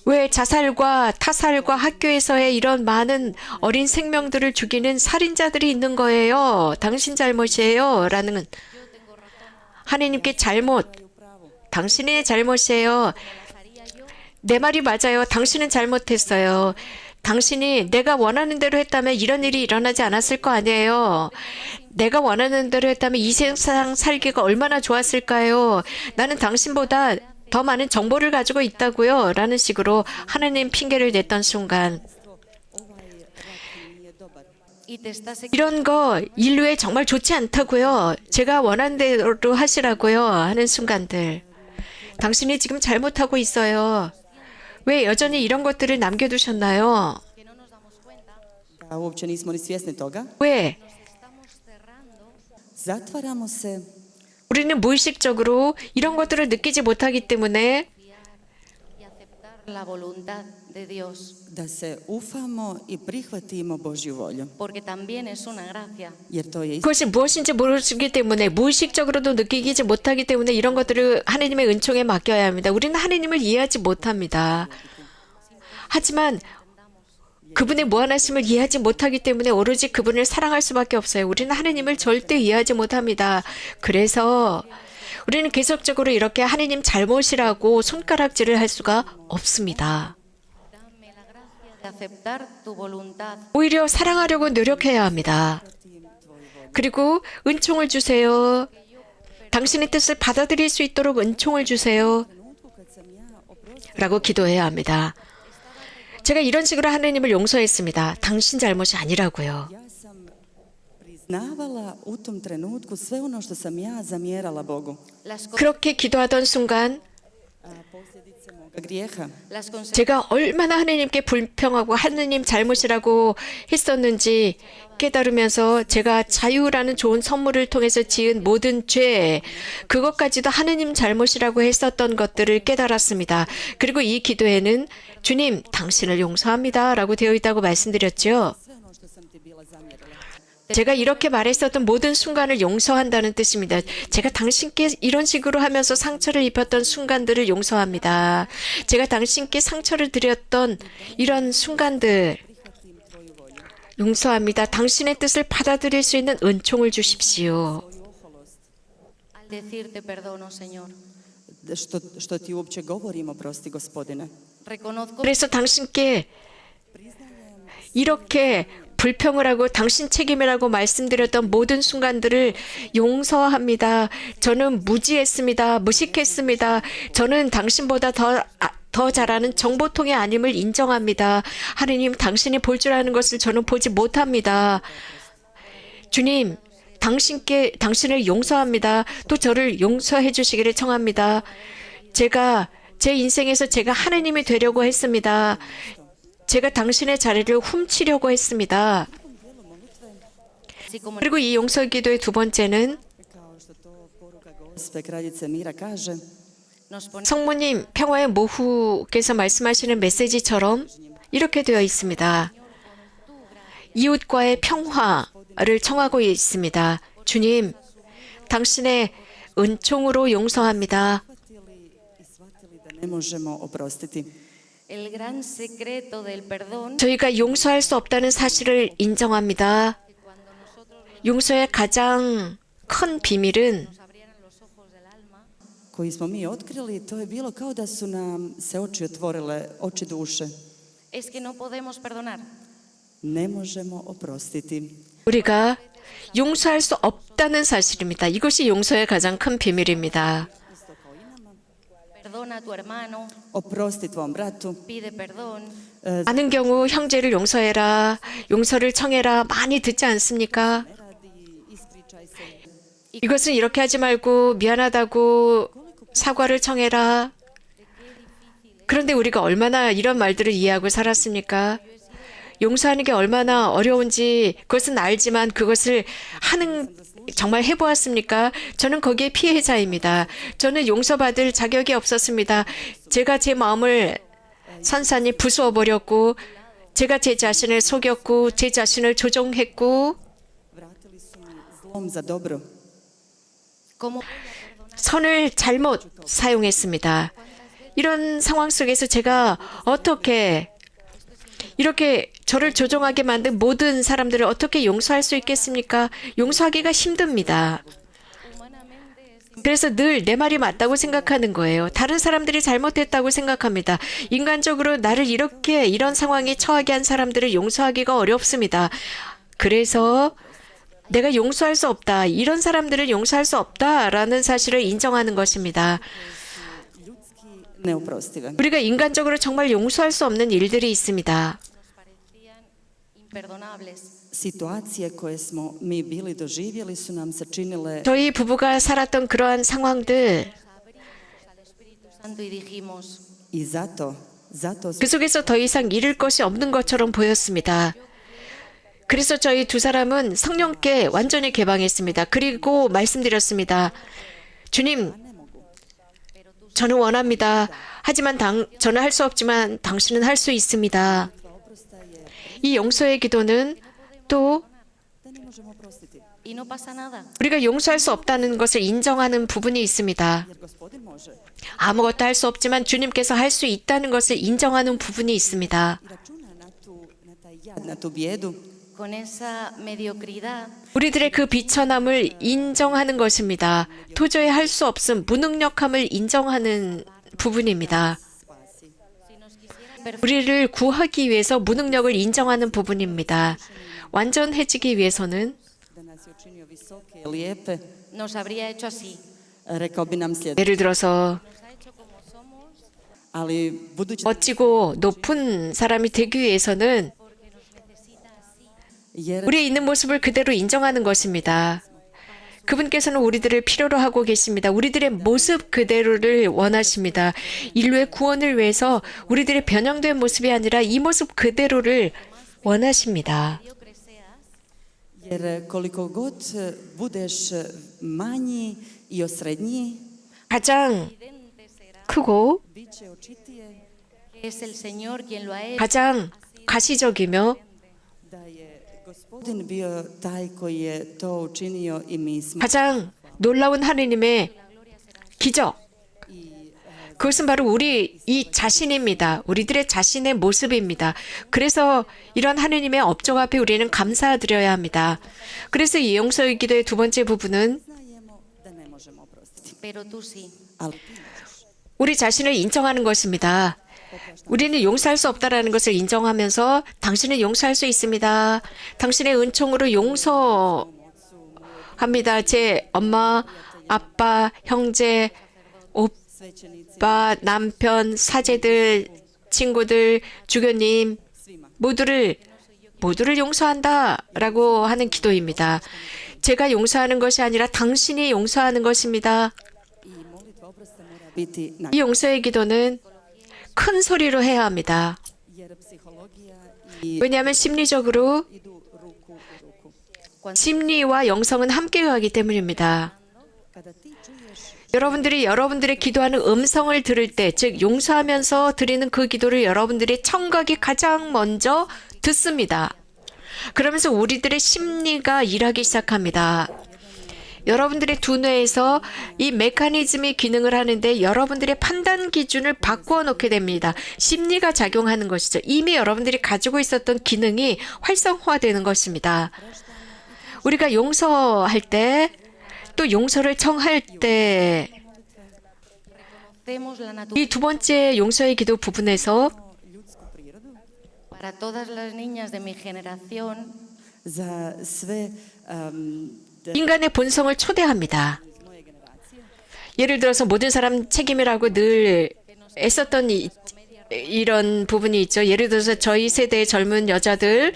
왜 자살과 타살과 학교에서의 이런 많은 어린 생명들을 죽이는 살인자들이 있는 거예요? 당신 잘못이에요 라는 하나님께 잘못, 당신의 잘못이에요. 내 말이 맞아요. 당신은 잘못했어요. 당신이 내가 원하는 대로 했다면 이런 일이 일어나지 않았을 거 아니에요. 내가 원하는 대로 했다면 이 세상 살기가 얼마나 좋았을까요? 나는 당신보다 더 많은 정보를 가지고 있다고요. 라는 식으로 하나님 핑계를 냈던 순간 Y te estás 이런 거 인류에 정말 좋지 않다고요. 제가 원하는 대로 하시라고요. 하는 순간들. 당신이 지금 잘못하고 있어요. 왜 여전히 이런 것들을 남겨두셨나요? que no nos damos cuenta, Da uopće nismo ni svjesni toga. 왜? estamos cerrando Zatvaramo se 우리는 무의식적으로 이런 것들을 느끼지 못하기 때문에 y aceptar la voluntad de Dios, da se ufamo i prihvatimo Božju volju. porque también es una gracia. Jer to je 그것이 무엇인지 모르기 때문에 무의식적으로도 느끼지 못하기 때문에 이런 것들을 하나님의 은총에 맡겨야 합니다. 우리는 하나님을 이해하지 못합니다. 하지만 그분의 무한하심을 이해하지 못하기 때문에 오로지 그분을 사랑할 수밖에 없어요. 우리는 하나님을 절대 이해하지 못합니다. 그래서 우리는 계속적으로 이렇게 하나님 잘못이라고 손가락질을 할 수가 없습니다. Dame la gracia de aceptar tu voluntad. 오히려 사랑하려고 노력해야 합니다. 그리고 은총을 주세요. 당신의 뜻을 받아들일 수 있도록 은총을 주세요. 라고 기도해야 합니다. 제가 이런 식으로 하나님을 용서했습니다. 당신 잘못이 아니라고요. Ja sam priznavala u tom trenutku sve ono što sam ja zamjerala Bogu. Las, 그렇게 기도하던 순간 Posljedice moga grijeha. las consecuencias 제가 얼마나 하나님께 불평하고 하나님 잘못이라고 했었는지 깨달으면서 제가 자유라는 좋은 선물을 통해서 지은 모든 죄, 그것까지도 하나님 잘못이라고 했었던 것들을 깨달았습니다. 그리고 이 기도에는 주님, 당신을 용서합니다 라고 되어 있다고 말씀드렸죠. Sve ono što sam ti bila zamjerila. 제가 이렇게 말했었던 모든 순간을 용서한다는 뜻입니다. 제가 당신께 이런 식으로 하면서 상처를 입혔던 순간들을 용서합니다. 제가 당신께 상처를 드렸던 이런 순간들 용서합니다. 당신의 뜻을 받아들일 수 있는 은총을 주십시오. al decirte perdono, Señor. Što ti uopće govorim, oprosti gospodine. Reconozco 그래서 당신께 이렇게 불평을 하고 당신 책임이라고 말씀드렸던 모든 순간들을 용서합니다. 저는 무지했습니다. 무식했습니다. 저는 당신보다 더 잘하는 정보통이 아님을 인정합니다. 하느님, 당신이 볼 줄 아는 것을 저는 보지 못합니다. 주님, 당신을 용서합니다. 또 저를 용서해 주시기를 청합니다. 제가 제 인생에서 제가 하느님이 되려고 했습니다. 제가 당신의 자리를 훔치려고 했습니다. así como 그리고 이 용서 기도의 두 번째는 Kao što to poruka Gospe kraljice mira kaže, nos ponemos 성모님 평화의 모후께서 말씀하시는 메시지처럼 이렇게 되어 있습니다. 이웃과의 평화를 청하고 있습니다. 주님, 당신의 은총으로 용서합니다. ne možemo oprostiti. El gran secreto del perdón 저희가 용서할 수 없다는 사실을 인정합니다. 용서의 가장 큰 비밀은 nos abrieran los ojos del alma koji smo mi otkrili, to je bilo kao da su nam se oči otvorile, oči duše. es que no podemos perdonar. Ne možemo oprostiti. 우리가 용서할 수 없다는 사실입니다. 이것이 용서의 가장 큰 비밀입니다. Perdona a tu hermano, Oprosti tvom bratu. pide perdón. 많은 경우 형제를 용서해라, 용서를 청해라 많이 듣지 않습니까? 이것은 이렇게 하지 말고 미안하다고 사과를 청해라. 그런데 우리가 얼마나 이런 말들을 이해하고 살았습니까? 용서하는 게 얼마나 어려운지 그것은 알지만 그것을 하는 정말 해보았습니까? 저는 거기에 피해자입니다. 저는 용서받을 자격이 없었습니다. 제가 제 마음을 산산이 부수어 버렸고 제가 제 자신을 속였고 제 자신을 조종했고 Vratili su mi zlom za dobro. ¿Cómo 선을 잘못 사용했습니다. 이런 상황 속에서 제가 어떻게 이렇게 저를 조종하게 만든 모든 사람들을 어떻게 용서할 수 있겠습니까? 용서하기가 힘듭니다. 그래서 늘 내 말이 맞다고 생각하는 거예요. 다른 사람들이 잘못했다고 생각합니다. 인간적으로 나를 이렇게 이런 상황에 처하게 한 사람들을 용서하기가 어렵습니다. 그래서 내가 용서할 수 없다. 이런 사람들을 용서할 수 없다라는 사실을 인정하는 것입니다. Ljudski neoprostive. 우리가 인간적으로 정말 용서할 수 없는 일들이 있습니다. parecían imperdonables? Situacije koje smo mi bili doživjeli su nam se činile 저희 부부가 살았던 그러한 상황들, Al Espíritu Santo y dijimos, i zato 그 속에서 더 이상 잃을 것이 없는 것처럼 보였습니다. 그래서 저희 두 사람은 성령께 완전히 개방했습니다. 그리고 말씀드렸습니다. 주님, 저는 원합니다. 하지만 저는 할 수 없지만 당신은 할 수 있습니다. 이 용서의 기도는 또 da ne možemo oprostiti. y no pasa nada. 우리가 용서할 수 없다는 것을 인정하는 부분이 있습니다. Jer Gospodin može 아무것도 할 수 없지만 주님께서 할 수 있다는 것을 인정하는 부분이 있습니다. i računa na taj jad, na tu bijedu. Con esa mediocridad 우리들의 그 비천함을 인정하는 것입니다. 도저히 할 수 없음, 무능력함을 인정하는 부분입니다. 우리를 구하기 위해서 무능력을 인정하는 부분입니다. 완전해지기 위해서는 Da nas je učinio visoke i lijepe, nos habría hecho así. rekao bi nam sljedeće. 예를 들어서 Nos ha hecho como somos Ali budući 멋지고 높은 사람이 되기 위해서는 jer 우리의 있는 모습을 그대로 인정하는 것입니다. 그분께서는 우리들을 필요로 하고 계십니다. 우리들의 모습 그대로를 원하십니다. 인류의 구원을 위해서 우리들의 변형된 모습이 아니라 이 모습 그대로를 원하십니다. mediocre seas, jer koliko god budeš manji i osrednji, 가장 크고 bit će očitije que es el Señor quien lo ha hecho. 가장 가시적이며 da je Gospodin bio taj koji je to učinio i mi smo. 가장 놀라운 하느님의 기적. 그것은 바로 우리 이 자신입니다. 우리들의 자신의 모습입니다. 그래서 이런 하느님의 업적 앞에 우리는 감사드려야 합니다. 그래서 이 용서의 기도의 두 번째 부분은 Znajemo da ne možemo oprostiti. Pero tú sí. Ali ti možeš. 우리 자신을 인정하는 것입니다. 우리는 용서할 수 없다라는 것을 인정하면서 당신은 용서할 수 있습니다. 당신의 은총으로 용서합니다. 제 엄마, 아빠, 형제, 오빠, 남편, 사제들, 친구들, 주교님 모두를 용서한다라고 하는 기도입니다. 제가 용서하는 것이 아니라 당신이 용서하는 것입니다. I molitva oprosta mora biti na 이 용서의 기도는 큰 소리로 해야 합니다. jer psihologija i 왜냐하면 심리적으로 idu ruku u ruku. 심리와 영성은 함께 가기 때문입니다. Kada ti čuješ 여러분들이 여러분들의 기도하는 음성을 들을 때, 즉 용서하면서 드리는 그 기도를 여러분들의 청각이 가장 먼저 듣습니다. 그러면서 우리들의 심리가 일하기 시작합니다. 여러분들의 두뇌에서 이 메커니즘이 기능을 하는데 여러분들의 판단 기준을 바꾸어 놓게 됩니다. 심리가 작용하는 것이죠. 이미 여러분들이 가지고 있었던 기능이 활성화되는 것입니다. 우리가 용서할 때, 또 용서를 청할 때, 이 두 번째 용서의 기도 부분에서 Para todas las niñas de mi generación, Za sve 인간의 본성을 초대합니다. 예를 들어서 모든 사람 책임이라고 늘 애썼던 이런 부분이 있죠. 예를 들어서 저희 세대의 젊은 여자들,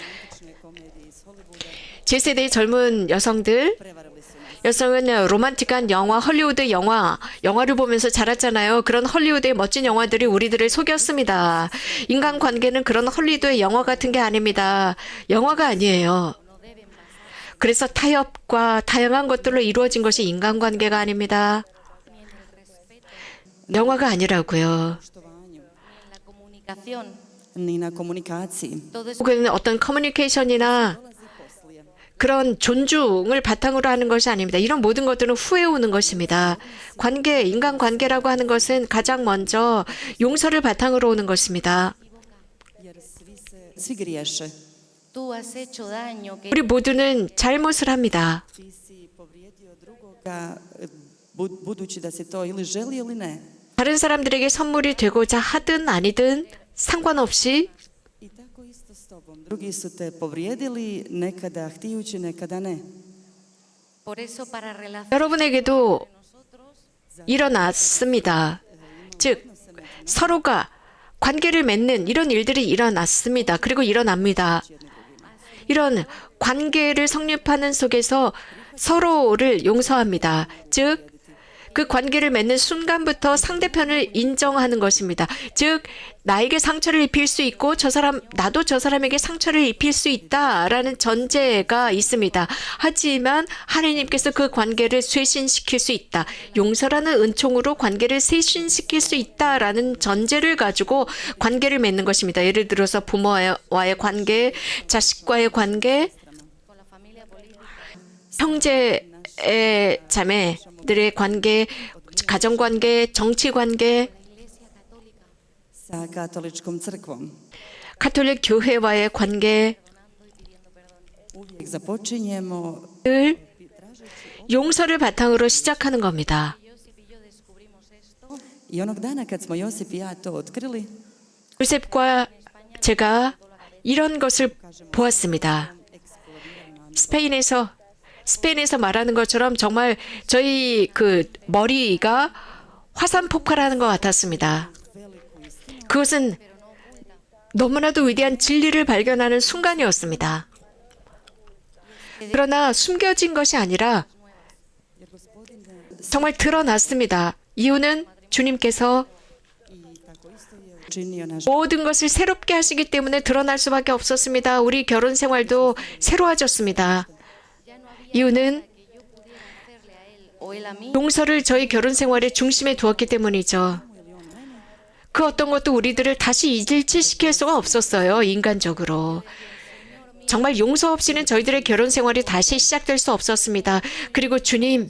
제 세대의 젊은 여성들, 여성은 로man틱한 영화, 헐리우드 영화를 보면서 자랐잖아요. 그런 헐리우드의 멋진 영화들이 우리들을 속였습니다. 인간관계는 그런 헐리우드의 영화 같은 게 아닙니다. 영화가 아니에요. 그래서 타협과 다양한 것들로 이루어진 것이 인간관계가 아닙니다. 영화가 아니라고요. la comunicación, ni na komunikaciji. todo eso 혹은 어떤 커뮤니케이션이나 그런 존중을 바탕으로 하는 것이 아닙니다. 이런 모든 것들은 후에 오는 것입니다. 관계, 인간관계라고 하는 것은 가장 먼저 용서를 바탕으로 오는 것입니다. Svi griješe. tú has hecho daño, que 우리 모두는 잘못을 합니다. Ti si povrijedio drugoga, budući da si to ili želi ili ne. 다른 사람들에게 선물이 되고자 하든 아니든 상관없이 I tako isto s tobom. Drugi su te povrijedili, nekada htijući, nekada ne. por eso para relacionar 여러분에게도 일어났습니다. 즉 서로가 관계를 맺는 이런 일들이 일어났습니다. 그리고 일어납니다. 이런 관계를 성립하는 속에서 서로를 용서합니다. 즉 그 관계를 맺는 순간부터 상대편을 인정하는 것입니다. 즉 나에게 상처를 입힐 수 있고 나도 저 사람에게 상처를 입힐 수 있다라는 전제가 있습니다. 하지만 하나님께서 그 관계를 쇄신시킬 수 있다. 용서라는 은총으로 관계를 쇄신시킬 수 있다라는 전제를 가지고 관계를 맺는 것입니다. 예를 들어서 부모와의 관계, 자식과의 관계, 형제 자매들의 관계, 가정관계, 정치관계, Sa katoličkom crkvom. 가톨릭 교회와의 관계, Uvijek započinjemo 늘 용서를 바탕으로 시작하는 겁니다. i onog dana kad smo Josip i ja to otkrili, 요셉과 제가 이런 것을 보았습니다. 스페인에서 말하는 것처럼 정말 저희 그 머리가 화산 폭발하는 것 같았습니다. 그것은 너무나도 위대한 진리를 발견하는 순간이었습니다. 그러나 숨겨진 것이 아니라 정말 드러났습니다. 이유는 주님께서 činio naš 모든 것을 새롭게 하시기 때문에 드러날 수밖에 없었습니다. 우리 결혼 생활도 새로워졌습니다. 이유는 o él a mí, 용서를 저희 결혼 생활의 중심에 두었기 때문이죠. 그 어떤 것도 우리들을 다시 일치시킬 수가 없었어요. 인간적으로. 정말 용서 없이는 저희들의 결혼 생활이 다시 시작될 수 없었습니다. 그리고 주님,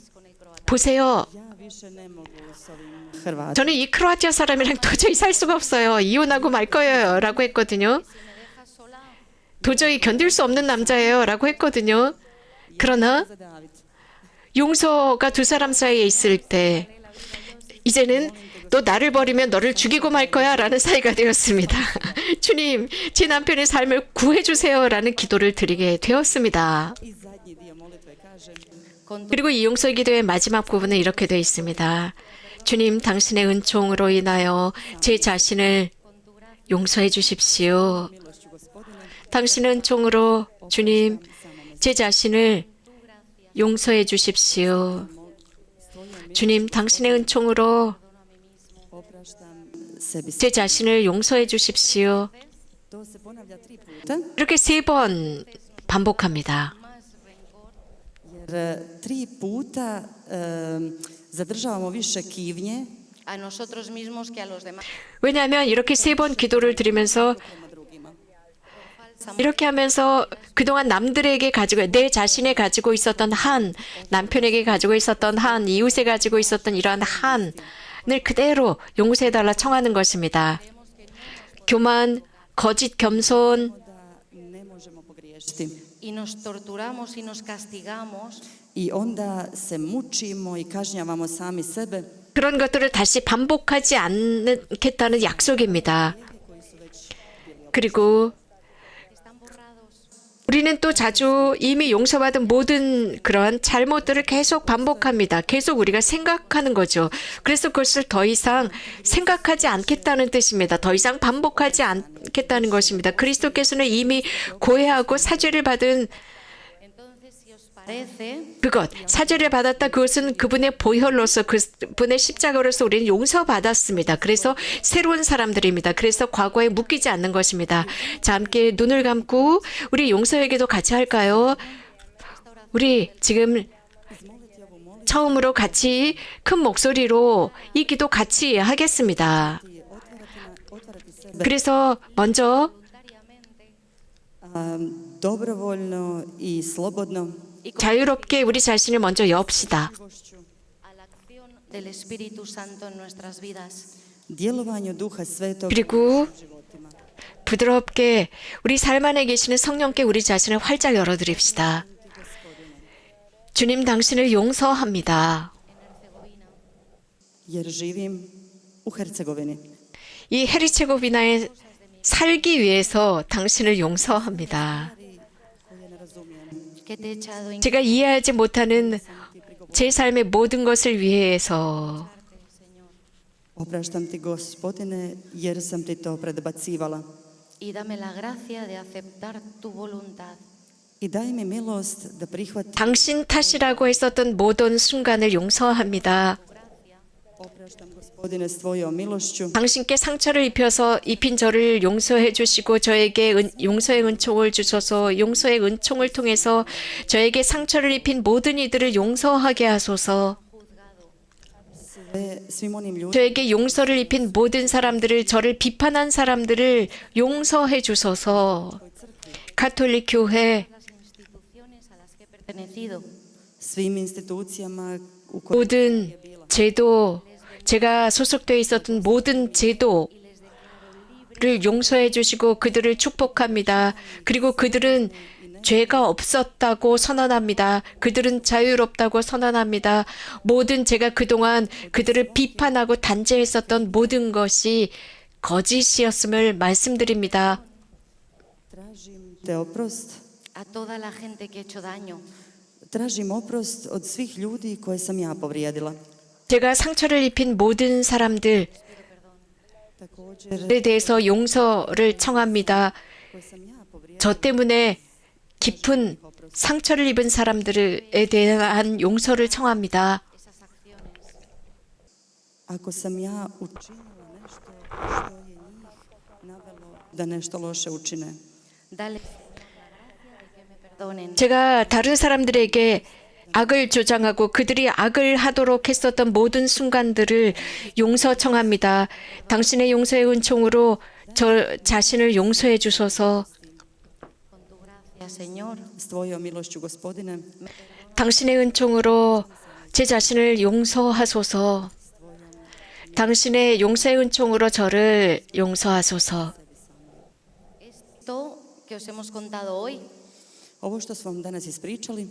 보세요. ja više ne mogu s ovim Hrvatima. 저는 이 크로아티아 사람이랑 도저히 살 수가 없어요. 이혼하고 말 거예요. 라고 했거든요. 도저히 견딜 수 없는 남자예요. 라고 했거든요. 그러나 용서가 두 사람 사이에 있을 때 이제는 너 나를 버리면 너를 죽이고 말 거야 라는 사이가 되었습니다. 주님, 제 남편의 삶을 구해주세요 라는 기도를 드리게 되었습니다. I zadnji dio molitve kaže con tu 그리고 이 용서 기도의 마지막 부분은 이렇게 되어 있습니다. 주님, 당신의 은총으로 인하여 제 자신을 용서해 주십시오. 당신의 은총으로 주님, 제 자신을 용서해 주십시오. 주님, 당신의 은총으로 opraštam sebi. 제 자신을 용서해 주십시오. To se ponavlja 3 puta, 이렇게 3번 반복합니다. jer 3 puta zadržavamo više krivnje a nosotros mismos que a los demás. 왜냐하면 이렇게 3번 기도를 드리면서 이렇게 하면서 그동안 남들에게 가지고 내 자신에 가지고 있었던 한, 남편에게 가지고 있었던 한, 이웃에 가지고 있었던 이러한 한을 그대로 용서해달라 청하는 것입니다. 교만, 거짓 겸손, da ne možemo pogriješiti. y nos torturamos y nos castigamos I onda se mučimo i kažnjavamo sami sebe. 그런 것들을 다시 반복하지 않겠다는 약속입니다. 그리고 우리는 또 자주 이미 용서받은 모든 그런 잘못들을 계속 반복합니다. 계속 우리가 생각하는 거죠. 그래서 그것을 더 이상 생각하지 않겠다는 뜻입니다. 더 이상 반복하지 않겠다는 것입니다. 그리스도께서는 이미 고해하고 사죄를 받은 entonces si os parece 그것, 사죄를 받았다. 그것은 그분의 보혈로서 그분의 십자가로서 우리는 용서받았습니다. 그래서 새로운 사람들입니다. 그래서 과거에 묶이지 않는 것입니다. 자, 함께 눈을 감고 우리 용서회개도 같이 할까요? 우리 지금 처음으로 같이 큰 목소리로 이 기도 같이 하겠습니다. 그래서 먼저 Dobrovoljno i slobodno 자유롭게 우리 자신을 먼저 엽시다. a la acción del Espíritu Santo en nuestras vidas. djelovanju Duha Svetog 그리고 부드럽게 우리 삶 안에 계시는 성령께 우리 자신을 활짝 열어드립시다. 주님, 당신을 용서합니다. jer živim u Hercegovini. 이 헤르체고비나에 살기 위해서 당신을 용서합니다. Que te he echado en 제가 이해하지 못하는 제 삶의 모든 것을 위해서 Opraštam ti, Gospodine, jer sam ti to predbacivala. y dame la gracia de aceptar tu voluntad. I daj mi milost da prihvatim. 당신 탓이라고 했었던 모든 순간을 용서합니다. Opraštam, Gospodine, s tvojom milošću. 당신께 상처를 입힌 저를 용서해 주시고 저에게 용서의 은총을 주셔서 용서의 은총을 통해서 저에게 상처를 입힌 모든 이들을 용서하게 하소서. Svim onim ljudima 저에게 용서를 입힌 모든 사람들을, 저를 비판한 사람들을 용서해 주소서. 가톨릭 교회 Las instituciones a las que he pertenecido. svim institucijama u kojima 모든 제도, 제가 소속되어 있었던 모든 제도를 용서해 주시고 그들을 축복합니다. 그리고 그들은 죄가 없었다고 선언합니다. 그들은 자유롭다고 선언합니다. 모든 제가 그동안 그들을 비판하고 단죄했었던 모든 것이 거짓이었음을 말씀드립니다. tražim te oprost. A toda la gente que he hecho daño. Tražim oprost od svih ljudi koje sam ja povrijedila. 제가 상처를 입힌 모든 사람들에 Također 대해서 용서를 청합니다. koje sam ja povrijedila. 저 때문에 깊은 상처를 입은 사람들에 대한 용서를 청합니다. Esas acciones. Ako sam ja učinila nešto što je njih navelo da nešto loše učine. Dale la gracia de que me perdonen. 제가 다른 사람들에게 악을 조장하고 그들이 악을 하도록 했었던 모든 순간들을 용서 청합니다. 당신의 용서의 은총으로 저 자신을 용서해 주소서. Con tu gracia, Señor. S tvojom milošću, Gospodine, 당신의 은총으로 제 자신을 용서하소서. 당신의 용서의 은총으로 저를 용서하소서. Esto que os hemos contado hoy ovo što smo vam danas ispričali,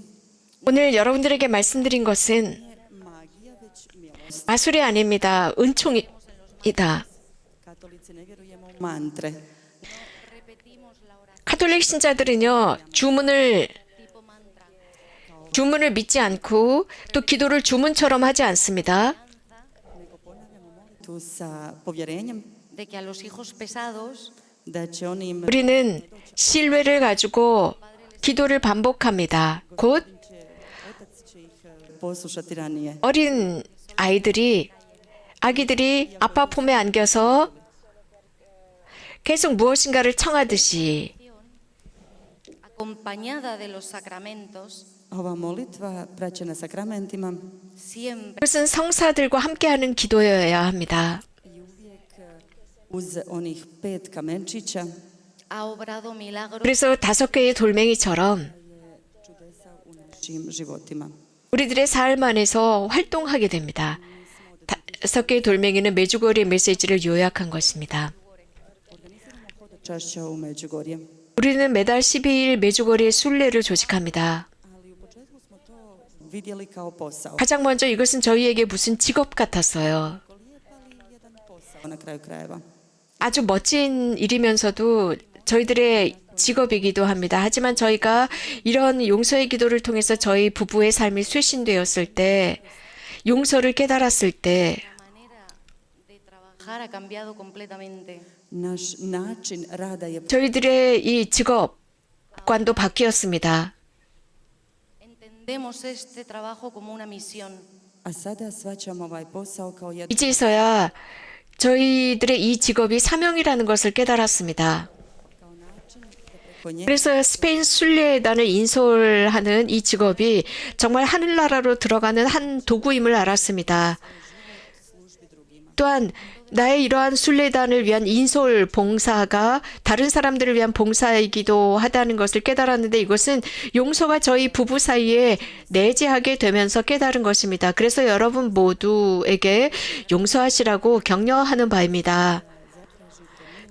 오늘 여러분들에게 말씀드린 것은 magija već milost. 마술이 아닙니다. 은총이다. Katolici ne vjerujemo u mantre. 카톨릭 신자들은요, 주문을 믿지 않고 또 기도를 주문처럼 하지 않습니다. Tu sa povjerenjem de que a los hijos pesados da će onim 우리는 신뢰를 가지고 기도를 반복합니다. 곧 otac će ih poslušati ranije. 어린 아기들이 아빠 품에 안겨서 계속 무엇인가를 청하듯이 acompañada de los sacramentos Ova molitva praćena sakramentima siempre 그것은 성사들과 함께하는 기도여야 합니다. i uvijek uz onih 5 kamenčića ha obrado milagros 그래서 5개의 돌멩이처럼 čudesa u našim životima. 우리들의 삶 안에서 활동하게 됩니다. 5개의 돌멩이는 메주거리의 메시지를 요약한 것입니다. Čašća u Međugorje. 우리는 매달 12일 메주거리의 순례를 조직합니다. Ali u početku smo to vidjeli kao posao. 가장 먼저 이것은 저희에게 무슨 직업 같았어요. Jedan posao na kraju krajeva. 아주 멋진 일이면서도 저희들의 직업이기도 합니다. 하지만 저희가 이런 용서의 기도를 통해서 저희 부부의 삶이 쇄신되었을 때, 용서를 깨달았을 때 la manera de trabajar ha cambiado completamente. Naš način rada je 저희들의 이 직업관도 바뀌었습니다. Entendemos este trabajo como una misión. a sada shvaćamo ovaj posao kao jedan 이제서야 저희들의 이 직업이 사명이라는 것을 깨달았습니다. preko nje 그래서 스페인 순례단을 인솔하는 이 직업이 정말 하늘나라로 들어가는 한 도구임을 알았습니다. 또한 나의 이러한 순례단을 위한 인솔 봉사가 다른 사람들을 위한 봉사이기도 하다는 것을 깨달았는데 이것은 용서가 저희 부부 사이에 내재하게 되면서 깨달은 것입니다. 그래서 여러분 모두에게 용서하시라고 격려하는 바입니다.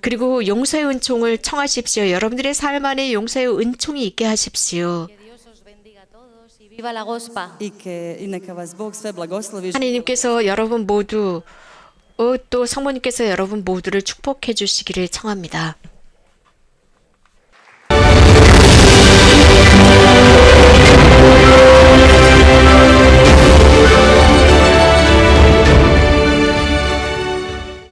그리고 용서의 은총을 청하십시오. 여러분들의 삶 안에 용서의 은총이 있게 하십시오. Que Dios os bendiga a todos y viva la gospa. i neka vas Bog sve blagoslovi. 하나님께서 여러분 모두 또 성모님께서 여러분 모두를 축복해 주시기를 청합니다.